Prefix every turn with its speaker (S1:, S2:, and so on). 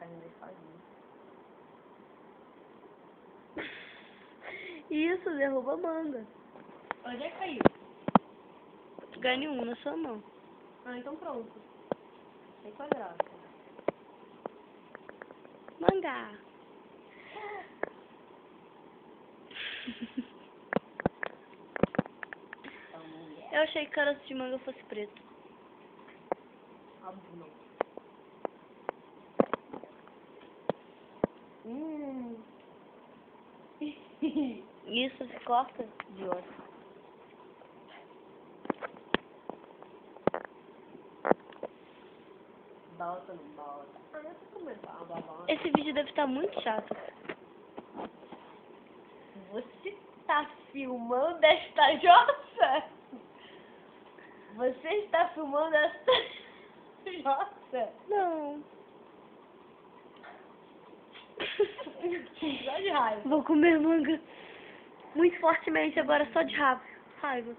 S1: ainda sozinho.
S2: Isso, derruba a manga.
S1: Onde é que caiu?
S2: Ganhe um na sua mão.
S1: Ah, então pronto. Tem quadrado.
S2: Mangá. Eu achei que caroço de manga fosse preto.
S1: Óbvio não.
S2: Isso se corta de ódio.
S1: Bota, não bota. Ah, eu tô comendo babá.
S2: Esse vídeo deve estar muito chato.
S1: Você tá filmando esta jossa? Você está filmando esta jossa?
S2: Não.
S1: Só de raiva.
S2: Vou comer manga muito fortemente agora só de raiva.